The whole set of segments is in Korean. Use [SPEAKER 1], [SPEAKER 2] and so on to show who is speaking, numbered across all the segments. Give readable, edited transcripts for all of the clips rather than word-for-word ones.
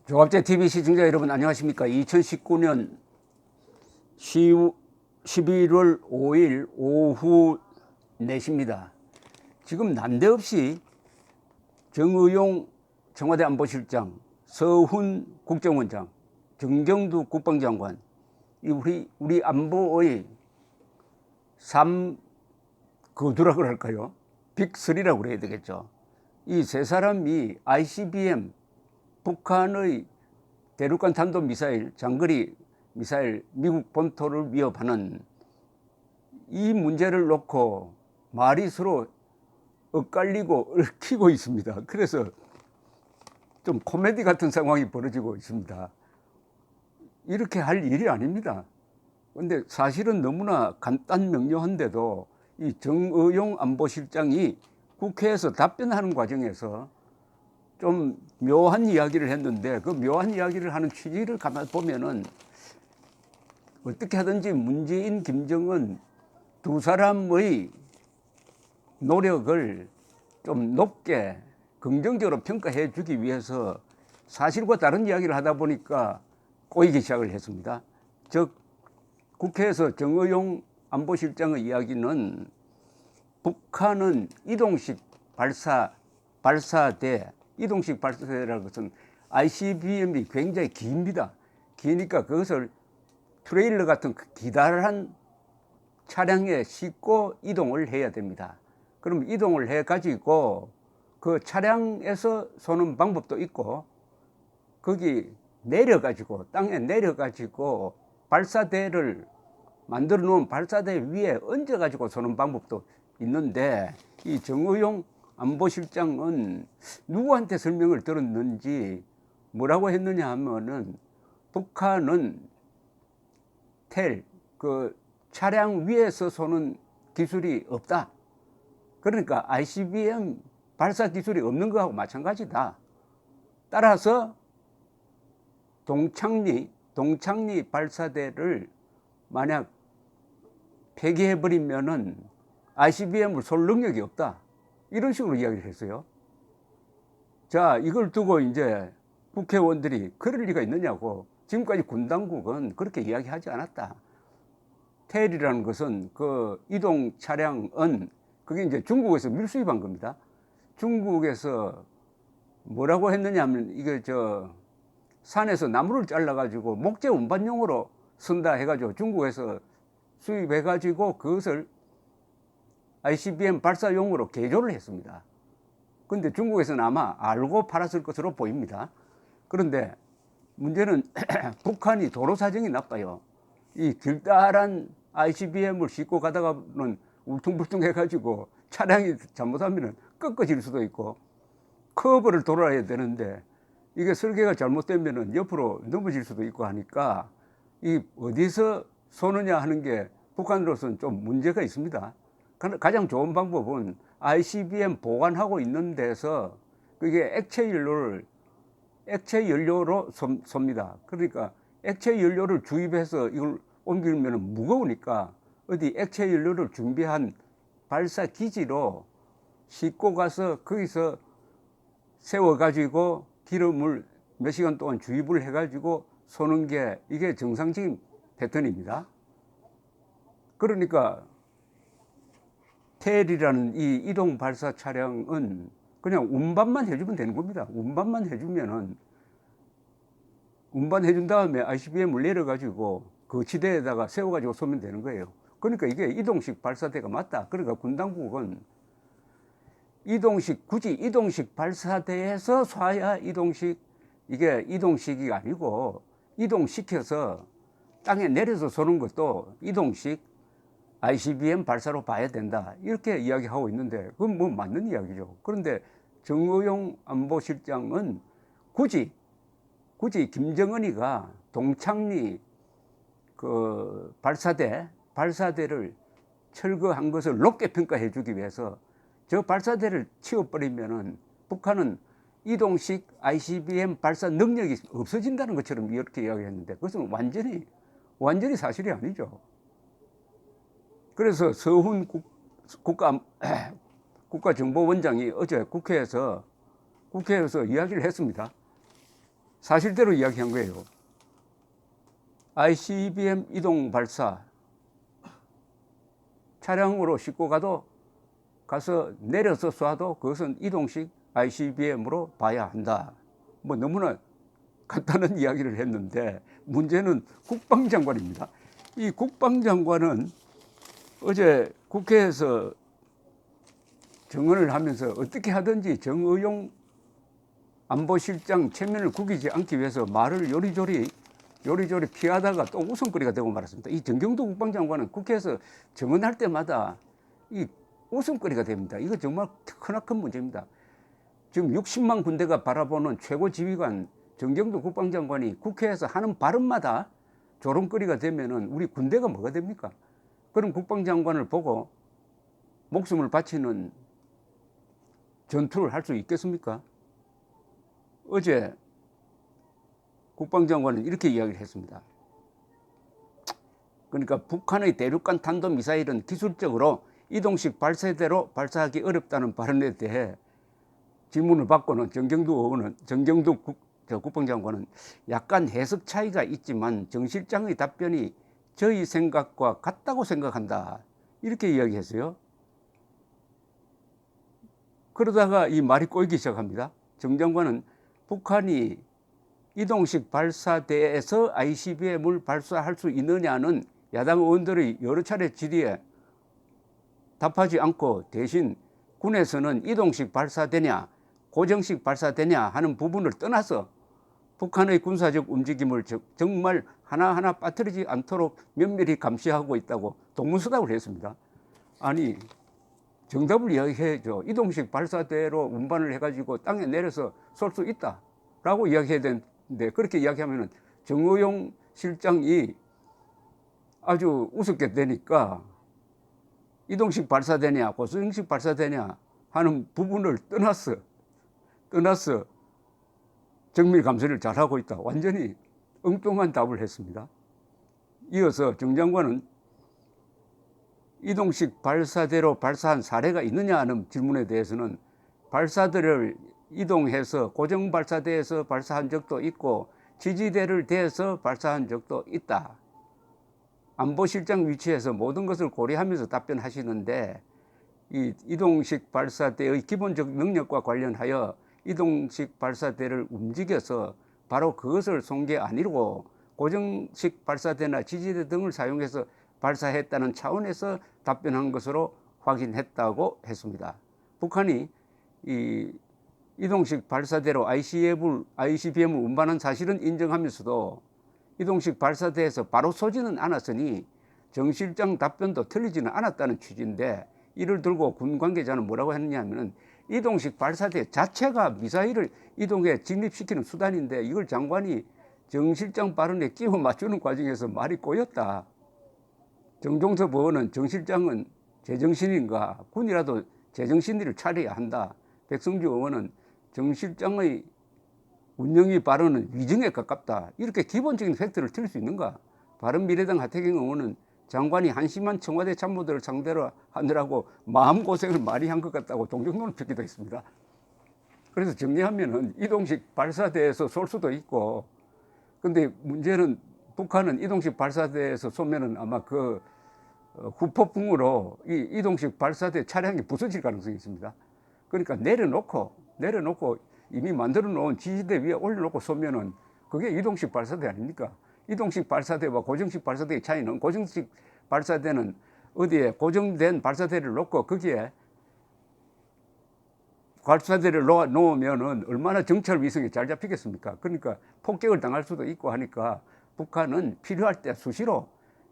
[SPEAKER 1] 조갑제 TV 시청자 여러분 안녕하십니까? 2019년 11월 5일 오후 4시입니다. 지금 난데없이 정의용 청와대 안보실장, 서훈 국정원장, 정경두 국방장관, 우리 안보의 거두라고 할까요? 빅3라고 그래야 되겠죠. 이 세 사람이 ICBM 북한의 대륙간 탄도미사일, 장거리 미사일 미국 본토를 위협하는 이 문제를 놓고 말이 서로 엇갈리고 얽히고 있습니다. 그래서 좀 코미디 같은 상황이 벌어지고 있습니다. 이렇게 할 일이 아닙니다. 그런데 사실은 너무나 간단 명료한데도 이 정의용 안보실장이 국회에서 답변하는 과정에서 좀 묘한 이야기를 했는데, 그 묘한 이야기를 하는 취지를 가만 보면은 어떻게 하든지 문재인, 김정은 두 사람의 노력을 좀 높게 긍정적으로 평가해 주기 위해서 사실과 다른 이야기를 하다 보니까 꼬이기 시작을 했습니다. 즉 국회에서 정의용 안보실장의 이야기는 북한은 이동식 발사대, 이동식 발사대라는 것은 ICBM이 굉장히 깁니다. 기니까 그것을 트레일러 같은 기다란 차량에 싣고 이동을 해야 됩니다. 그럼 이동을 해가지고 그 차량에서 쏘는 방법도 있고, 거기 내려가지고, 땅에 내려가지고 발사대를 만들어 놓은 발사대 위에 얹어가지고 쏘는 방법도 있는데, 이 정의용 안보실장은 누구한테 설명을 들었는지 뭐라고 했느냐 하면은 북한은 그 차량 위에서 쏘는 기술이 없다. 그러니까 ICBM 발사 기술이 없는 거하고 마찬가지다. 따라서 동창리 발사대를 만약 폐기해버리면은 ICBM을 쏠 능력이 없다. 이런 식으로 이야기를 했어요. 자, 이걸 두고 이제 국회의원들이 그럴 리가 있느냐고. 지금까지 군 당국은 그렇게 이야기하지 않았다. 테일이라는 것은 그 이동 차량은 그게 이제 중국에서 밀수입한 겁니다. 중국에서 뭐라고 했느냐 하면 이게 산에서 나무를 잘라가지고 목재 운반용으로 쓴다 해가지고 중국에서 수입해가지고 그것을 ICBM 발사용으로 개조를 했습니다. 그런데 중국에서는 아마 알고 팔았을 것으로 보입니다. 그런데 문제는 북한이 도로 사정이 나빠요. 이 길다란 ICBM을 싣고 가다가는 울퉁불퉁 해가지고 차량이 잘못하면 꺾어질 수도 있고 커브를 돌아야 되는데 이게 설계가 잘못되면 옆으로 넘어질 수도 있고 하니까 이 어디서 쏘느냐 하는 게 북한으로서는 좀 문제가 있습니다. 가장 좋은 방법은 ICBM 보관하고 있는 데서 그게 액체 연료로 쏩니다. 그러니까 액체 연료를 주입해서 이걸 옮기면 무거우니까 어디 액체 연료를 준비한 발사 기지로 싣고 가서 거기서 세워가지고 기름을 몇 시간 동안 주입을 해가지고 쏘는 게 이게 정상적인 패턴입니다. 그러니까 테일이라는 이 이동 발사 차량은 그냥 운반만 해주면 되는 겁니다. 운반만 해준 다음에 ICBM을 내려가지고 그 지대에다가 세워가지고 쏘면 되는 거예요. 그러니까 이게 이동식 발사대가 맞다. 그러니까 군 당국은 굳이 이동식 발사대에서 쏴야 이게 이동식이 아니고 이동시켜서 땅에 내려서 쏘는 것도 이동식 ICBM 발사로 봐야 된다. 이렇게 이야기하고 있는데 그건 뭐 맞는 이야기죠. 그런데 정의용 안보실장은 굳이 김정은이가 동창리 그 발사대를 철거한 것을 높게 평가해 주기 위해서 저 발사대를 치워버리면은 북한은 이동식 ICBM 발사 능력이 없어진다는 것처럼 이렇게 이야기했는데 그것은 완전히 사실이 아니죠. 그래서 서훈 국가정보원장이 어제 국회에서 이야기를 했습니다. 사실대로 이야기한 거예요. ICBM 이동 발사 차량으로 싣고 가서 내려서 쏴도 그것은 이동식 ICBM으로 봐야 한다. 뭐 너무나 간단한 이야기를 했는데 문제는 국방장관입니다. 이 국방장관은 어제 국회에서 증언을 하면서 어떻게 하든지 정의용 안보실장 체면을 구기지 않기 위해서 말을 요리조리 피하다가 또 웃음거리가 되고 말았습니다. 이 정경도 국방장관은 국회에서 증언할 때마다 이 웃음거리가 됩니다. 이거 정말 크나큰 문제입니다. 지금 60만 군대가 바라보는 최고 지휘관 정경도 국방장관이 국회에서 하는 발언마다 조롱거리가 되면은 우리 군대가 뭐가 됩니까? 그런 국방장관을 보고 목숨을 바치는 전투를 할 수 있겠습니까? 어제 국방장관은 이렇게 이야기를 했습니다. 그러니까 북한의 대륙간 탄도미사일은 기술적으로 이동식 발사대로 발사하기 어렵다는 발언에 대해 질문을 받고는 정경도 국방장관은 약간 해석 차이가 있지만 정 실장의 답변이 저희 생각과 같다고 생각한다. 이렇게 이야기했어요. 그러다가 이 말이 꼬이기 시작합니다. 정 장관은 북한이 이동식 발사대에서 ICBM을 발사할 수 있느냐는 야당 의원들의 여러 차례 질의에 답하지 않고 대신 군에서는 이동식 발사대냐 고정식 발사대냐 하는 부분을 떠나서 북한의 군사적 움직임을 정말 하나하나 빠뜨리지 않도록 면밀히 감시하고 있다고 동문서답을 했습니다. 아니 정답을 이야기해야죠. 이동식 발사대로 운반을 해가지고 땅에 내려서 쏠 수 있다라고 이야기해야 되는데 그렇게 이야기하면 정의용 실장이 아주 우습게 되니까 이동식 발사대냐 고정식 발사대냐 하는 부분을 떠나서 정밀 감시를 잘하고 있다. 완전히 엉뚱한 답을 했습니다. 이어서 정 장관은 이동식 발사대로 발사한 사례가 있느냐 하는 질문에 대해서는 발사대를 이동해서 고정 발사대에서 발사한 적도 있고 지지대를 대서 발사한 적도 있다. 안보실장 위치에서 모든 것을 고려하면서 답변하시는데 이 이동식 발사대의 기본적 능력과 관련하여 이동식 발사대를 움직여서 바로 그것을 쏜 게 아니고 고정식 발사대나 지지대 등을 사용해서 발사했다는 차원에서 답변한 것으로 확인했다고 했습니다. 북한이 이 이동식 발사대로 ICBM을 운반한 사실은 인정하면서도 이동식 발사대에서 바로 쏘지는 않았으니 정 실장 답변도 틀리지는 않았다는 취지인데 이를 들고 군 관계자는 뭐라고 했느냐면은 이동식 발사대 자체가 미사일을 이동해 진입시키는 수단인데 이걸 장관이 정 실장 발언에 끼워 맞추는 과정에서 말이 꼬였다. 정종섭 의원은 정 실장은 제정신인가 군이라도 제정신을 차려야 한다. 백성주 의원은 정 실장의 운영위 발언은 위증에 가깝다. 이렇게 기본적인 팩트를 틀 수 있는가? 바른미래당 하태경 의원은 장관이 한심한 청와대 참모들을 상대로 하느라고 마음고생을 많이 한 것 같다고 동정론을 폈기도 했습니다. 그래서 정리하면은 이동식 발사대에서 쏠 수도 있고 근데 문제는 북한은 이동식 발사대에서 쏘면은 아마 그 후폭풍으로 이 이동식 발사대 차량이 부서질 가능성이 있습니다. 그러니까 내려놓고 이미 만들어 놓은 지지대 위에 올려놓고 쏘면은 그게 이동식 발사대 아닙니까? 이동식 발사대와 고정식 발사대의 차이는 고정식 발사대는 어디에 고정된 발사대를 놓고 거기에 발사대를 놓으면은 얼마나 정찰 위성이 잘 잡히겠습니까? 그러니까 폭격을 당할 수도 있고 하니까 북한은 필요할 때 수시로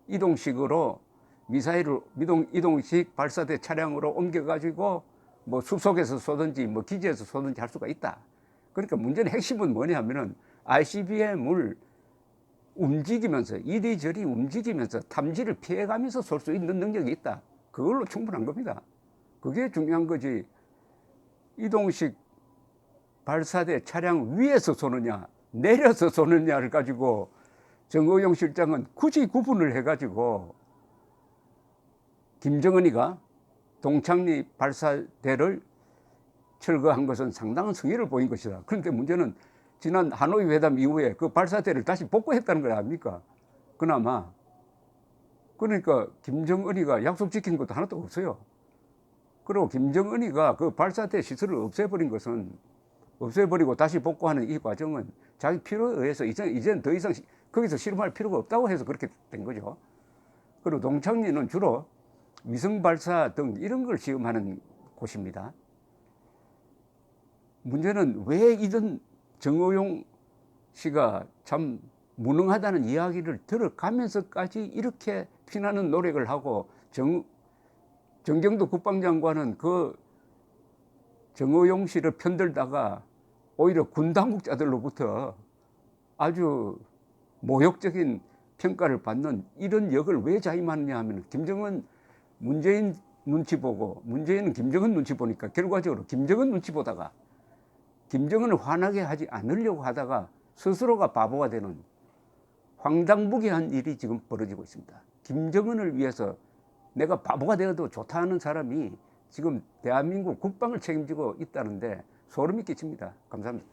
[SPEAKER 1] 이동식으로 미사일을 이동식 발사대 차량으로 옮겨가지고 뭐 숲속에서 쏘든지 뭐 기지에서 쏘든지 할 수가 있다. 그러니까 문제는 핵심은 뭐냐 하면은 ICBM을 움직이면서 이리저리 움직이면서 탐지를 피해가면서 쏠 수 있는 능력이 있다. 그걸로 충분한 겁니다. 그게 중요한 거지. 이동식 발사대 차량 위에서 쏘느냐 내려서 쏘느냐를 가지고 정의용 실장은 굳이 구분을 해가지고 김정은이가 동창리 발사대를 철거한 것은 상당한 성의를 보인 것이다. 그런데 문제는 지난 하노이 회담 이후에 그 발사대를 다시 복구했다는 거 아닙니까? 그나마. 그러니까 김정은이가 약속 지킨 것도 하나도 없어요. 그리고 김정은이가 그 발사대 시설을 없애버린 것은, 없애버리고 다시 복구하는 이 과정은 자기 필요에 의해서 이제는 더 이상 거기서 실험할 필요가 없다고 해서 그렇게 된 거죠. 그리고 동창리는 주로 위성 발사 등 이런 걸 시험하는 곳입니다. 문제는 왜 이런 정호용 씨가 참 무능하다는 이야기를 들어가면서까지 이렇게 피나는 노력을 하고 정경도 국방장관은 그 정호용 씨를 편들다가 오히려 군 당국자들로부터 아주 모욕적인 평가를 받는 이런 역을 왜 자임하느냐 하면, 김정은 문재인 눈치 보고 문재인은 김정은 눈치 보니까 결과적으로 김정은 눈치 보다가 김정은을 화나게 하지 않으려고 하다가 스스로가 바보가 되는 황당무계한 일이 지금 벌어지고 있습니다. 김정은을 위해서 내가 바보가 되어도 좋다 하는 사람이 지금 대한민국 국방을 책임지고 있다는데 소름이 끼칩니다. 감사합니다.